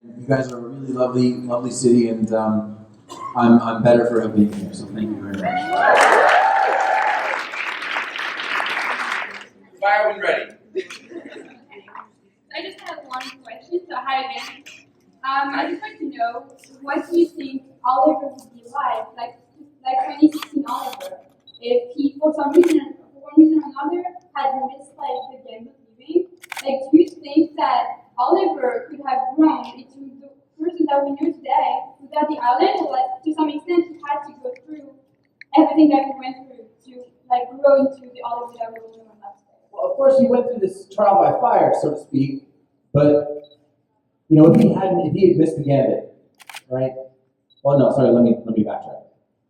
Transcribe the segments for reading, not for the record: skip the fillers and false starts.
You guys are a really lovely, lovely city, and I'm better for being here. So thank you very much. Fire when ready. I just have one question. So hi again. I just want to know, what do you think Oliver would be like 2016 Oliver, if he for one reason or another, had missed the game of leaving? Like, do you think that Oliver could have grown into the person that we know today without the island, or to some extent he had to go through everything that he went through to grow into the Oliver that we all know and love today? Well, of course, he went through this trial by fire, so to speak. But if he had missed the gambit, right? Well, no, sorry. Let me backtrack.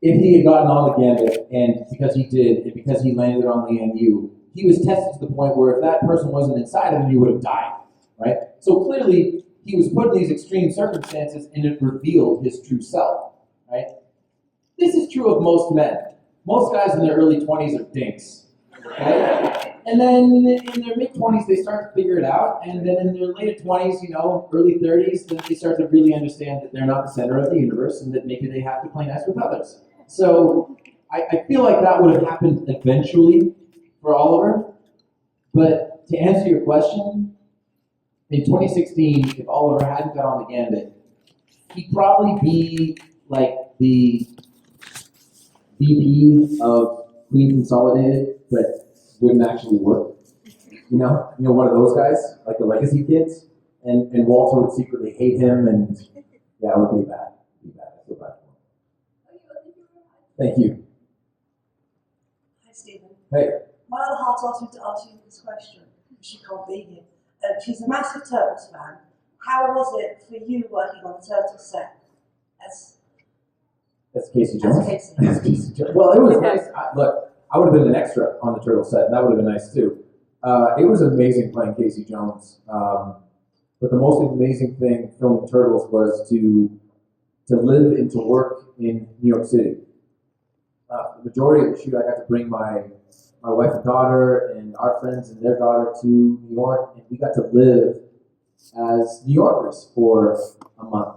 If he had gotten on the gambit, and because he did, and because he landed on the NU, he was tested to the point where if that person wasn't inside of him, he would have died, right? So clearly, he was put in these extreme circumstances, and it revealed his true self, right? This is true of most men. Most guys in their early 20s are dinks, okay? And then in their mid-20s, they start to figure it out, and then in their later 20s, early 30s, then they start to really understand that they're not the center of the universe, and that maybe they have to play nice with others. So I feel like that would have happened eventually for Oliver. But to answer your question, in 2016, if Oliver hadn't got on the gambit, he'd probably be like the VP of Queen Consolidated, but wouldn't actually work. One of those guys, like the legacy kids, and Walter would secretly hate him, and yeah, it would be bad. I feel bad for him. Thank you. Hi, Stephen. Hey. My other half asked me to ask you this question. She can't be here. She's a massive Turtles fan. How was it for you working on the Turtles set? That's Casey Jones. That's Casey Jones. Well, it was nice. I would have been an extra on the Turtle set, and that would have been nice too. It was amazing playing Casey Jones. But the most amazing thing filming Turtles was to live and to work in New York City. The majority of the shoot, I got to bring my wife and daughter and our friends and their daughter to New York, and we got to live as New Yorkers for a month.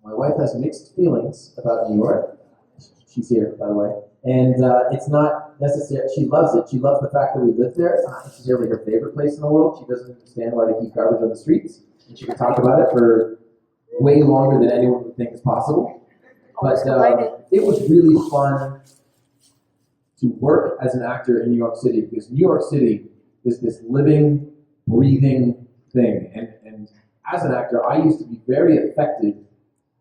My wife has mixed feelings about New York. She's here, by the way. And it's not necessary. She loves it. She loves the fact that we live there. It's not necessarily her favorite place in the world. She doesn't understand why they keep garbage on the streets. And she can talk about it for way longer than anyone would think is possible. But it was really fun to work as an actor in New York City, because New York City is this living, breathing thing. And as an actor, I used to be very affected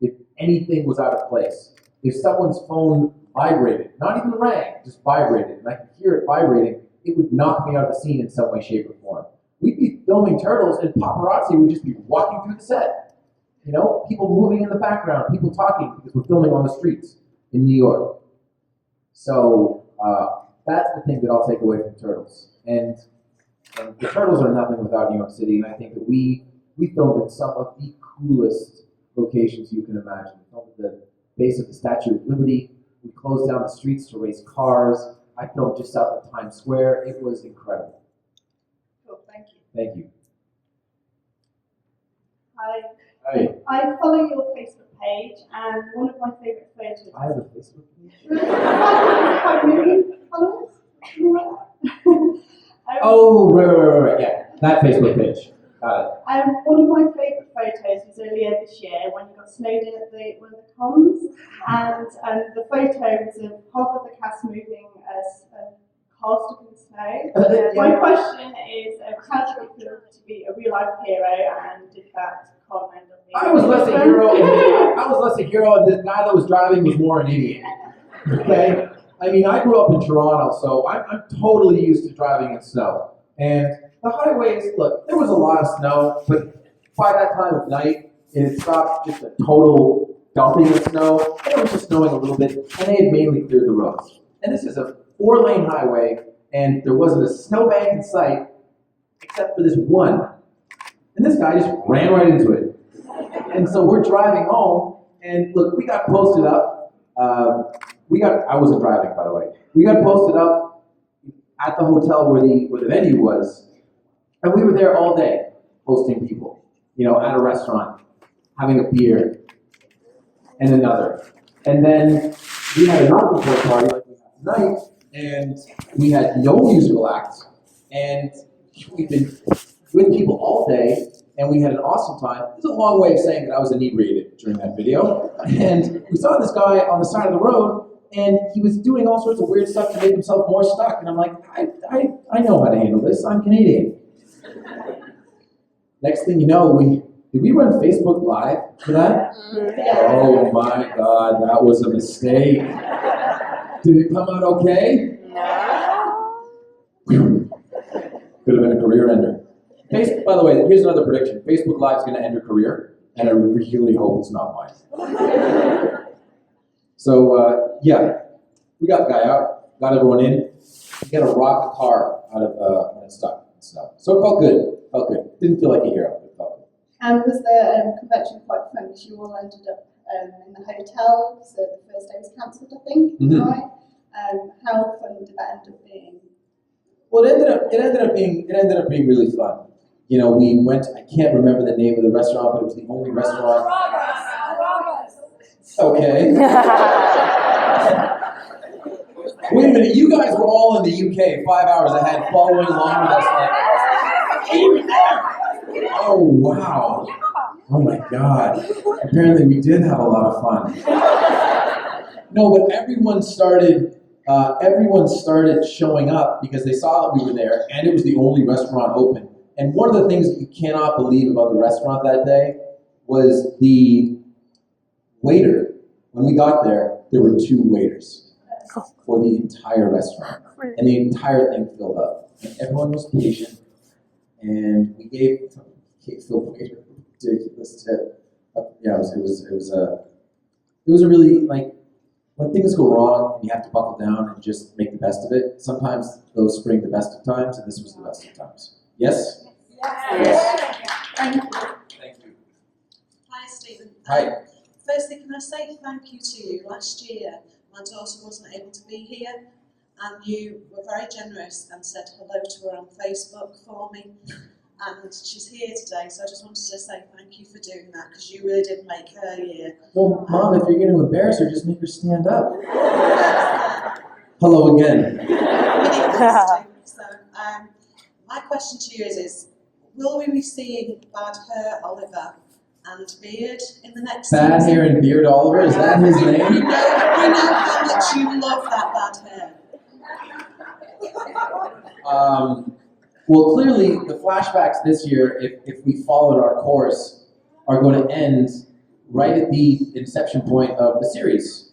if anything was out of place. If someone's phone vibrated, not even rang, just vibrated, and I could hear it vibrating, it would knock me out of the scene in some way, shape, or form. We'd be filming Turtles, and paparazzi would just be walking through the set. People moving in the background, people talking, because we're filming on the streets in New York. So that's the thing that I'll take away from Turtles. And the Turtles are nothing without New York City, and I think that we filmed in some of the coolest locations you can imagine. We filmed at the base of the Statue of Liberty. We closed down the streets to race cars. I filmed just south of Times Square. It was incredible. Cool, thank you. Thank you. Hi. I follow your Facebook page, and one of my favourite photos. I have a Facebook page. Quite many followers. Oh, right. Yeah, that Facebook page. Got it. One of my favourite photos was earlier this year when you got snowed in at one of the cons, and the photo was of half of the cast moving as cars stuck in the snow. Yeah. My question is, how did it feel to be a real life hero, and did that con end up being? I was less a hero, and this guy that was driving was more an idiot. Okay? I mean, I grew up in Toronto, so I'm totally used to driving in snow. And the highways, look, there was a lot of snow, but by that time of night, it had stopped just a total dumping of snow, and it was just snowing a little bit, and they had mainly cleared the roads. And this is a 4-lane highway, and there wasn't a snowbank in sight, except for this one. And this guy just ran right into it. And so we're driving home, and look, we got posted up. I wasn't driving, by the way. We got posted up at the hotel where the venue was, and we were there all day hosting people, at a restaurant. having a beer, and another. And then we had an encore party like we have tonight, and we had no musical acts, and we've been with people all day, and we had an awesome time. It's a long way of saying that I was inebriated during that video. And we saw this guy on the side of the road, and he was doing all sorts of weird stuff to make himself more stuck. And I'm like, I know how to handle this. I'm Canadian. Next thing you know, did we run Facebook Live for that? Oh my God, that was a mistake. Did it come out okay? No. Could have been a career ender. By the way, here's another prediction. Facebook Live is going to end your career, and I really hope it's not mine. So, yeah, we got the guy out, got everyone in. We got to rock the car out of when it's stuck and stuff. So it felt good. Didn't feel like a hero, but it felt good. And was the convention quite fun? Because you all ended up in the hotel, so the first day was cancelled, I think, right? How fun did that end up being? Well, it ended up being really fun. You know, we went. I can't remember the name of the restaurant, but it was the only restaurant. Okay. Wait a minute, you guys were all in the UK 5 hours ahead, following along with us. Oh wow! Oh my God! Apparently, we did have a lot of fun. No, but everyone started showing up because they saw that we were there, and it was the only restaurant open. And one of the things that you cannot believe about the restaurant that day was the waiter. When we got there, there were 2 waiters for the entire restaurant, and the entire thing filled up. And everyone was patient, and we gave the waiter a ridiculous tip. Yeah, it was a really, like, when things go wrong and you have to buckle down and just make the best of it. Sometimes those spring the best of times, and this was the best of times. Yes. Yes. Thank you. Thank you. Hi, Stephen. Hi. Firstly, can I say thank you to you? Last year, my daughter wasn't able to be here, and you were very generous and said hello to her on Facebook for me. And she's here today, so I just wanted to say thank you for doing that, because you really did make her year. Well, Mom, if you're going to embarrass her, just make her stand up. Hello again. So, my question to you is, will we be seeing Bad Hair Oliver and Beard in the next Bad season? Hair and Beard Oliver, is that his We name? know how much you love that bad hair. Well, clearly, the flashbacks this year, if we followed our course, are going to end right at the inception point of the series,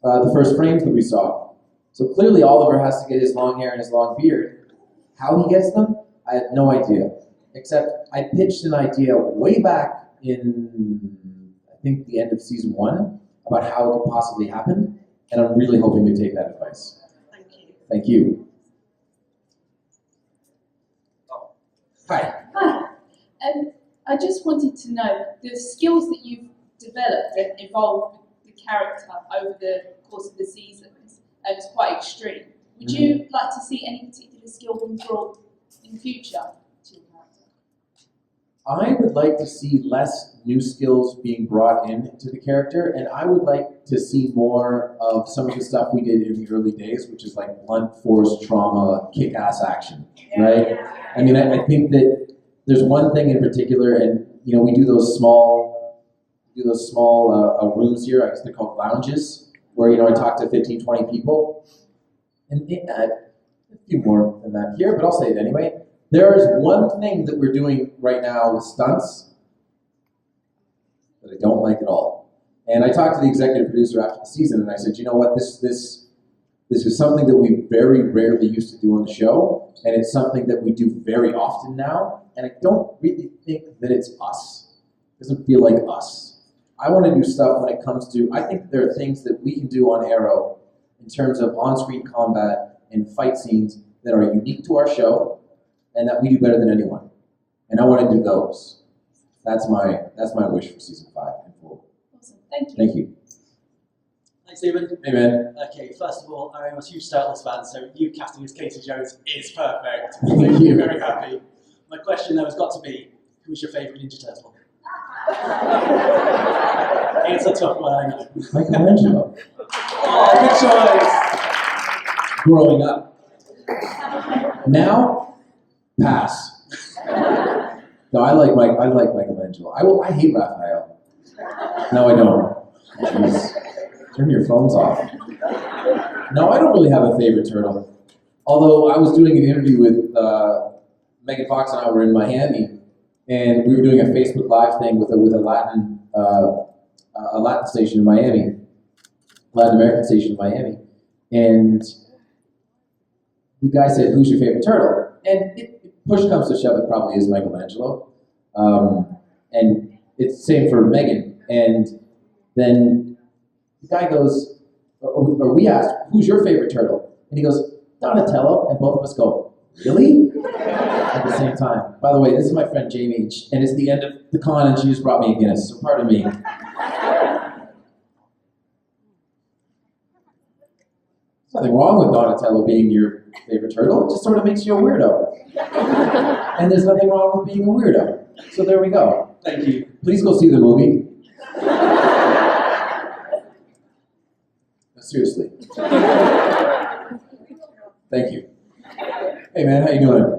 the first frames that we saw. So clearly, Oliver has to get his long hair and his long beard. How he gets them, I have no idea. Except I pitched an idea way back in, I think, the end of season 1 about how it could possibly happen, and I'm really hoping to take that advice. Thank you. Thank you. Hi. Hi. I just wanted to know the skills that you've developed and evolved with the character over the course of the seasons is quite extreme. Would you like to see any particular skill being brought in future to your character? I would like to see less new skills being brought into the character, and I would like to see more of some of the stuff we did in the early days, which is like blunt force trauma, kick-ass action, right? I mean, I think that there's one thing in particular, and you know, we do those small rooms here. I guess they're called lounges, where I talk to 15, 20 people, and a few more than that here, but I'll say it anyway. There is one thing that we're doing right now with stunts that I don't like at all. And I talked to the executive producer after the season, and I said, you know what, this is something that we very rarely used to do on the show, and it's something that we do very often now, and I don't really think that it's us. It doesn't feel like us. I want to do stuff when it comes to, I think there are things that we can do on Arrow in terms of on-screen combat and fight scenes that are unique to our show, and that we do better than anyone. And I want to do those. That's my wish for season 5 and 4. Awesome. Thank you. Thank you. Hi, Stephen. Hey, man. Okay, first of all, I'm a huge Star Wars fan, so you casting as Casey Jones is perfect. Thank you. Very happy. My question, though, has got to be, who's your favourite Ninja Turtle? It's a tough one, I know. Michelangelo. Oh, good choice. Growing up. Now, pass. No, I like Michelangelo. I hate Raphael. No, I don't. Jeez. Turn your phones off. No, I don't really have a favorite turtle. Although I was doing an interview with Megan Fox and I were in Miami, and we were doing a Facebook Live thing with a Latin station in Miami, Latin American station in Miami, and the guy said, "Who's your favorite turtle?" And push comes to shove, it probably is Michelangelo, and it's the same for Megan. And then the guy goes, or we asked, "Who's your favorite turtle?" And he goes, "Donatello," and both of us go, "Really?" At the same time. By the way, this is my friend Jamie, and it's the end of the con, and she just brought me a Guinness, so pardon me. There's nothing wrong with Donatello being your favorite turtle, it just sort of makes you a weirdo. And there's nothing wrong with being a weirdo. So there we go. Thank you. Please go see the movie. No, seriously. Thank you. Hey man, how you doing?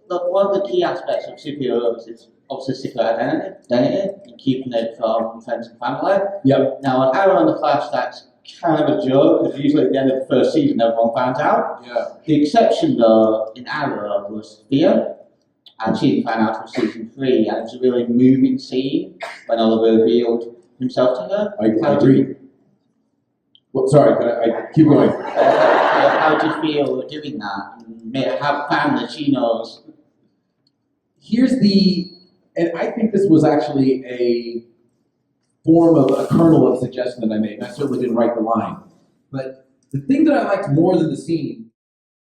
Look, one of the key aspects of superheroes is obviously secret identity and keeping it from friends and family. Yep. Now, an Arrow and the Flash, that's kind of a joke, because usually at the end of the first season, everyone finds out. Yeah. The exception, though, in Arrow was Thea, and she didn't find out until season 3, and it was a really moving scene when Oliver revealed himself to her. I agree. Well, sorry, I keep going. How do you feel doing that? And have family that she knows. And I think this was actually a form of a kernel of suggestion that I made. I certainly didn't write the line. But the thing that I liked more than the scene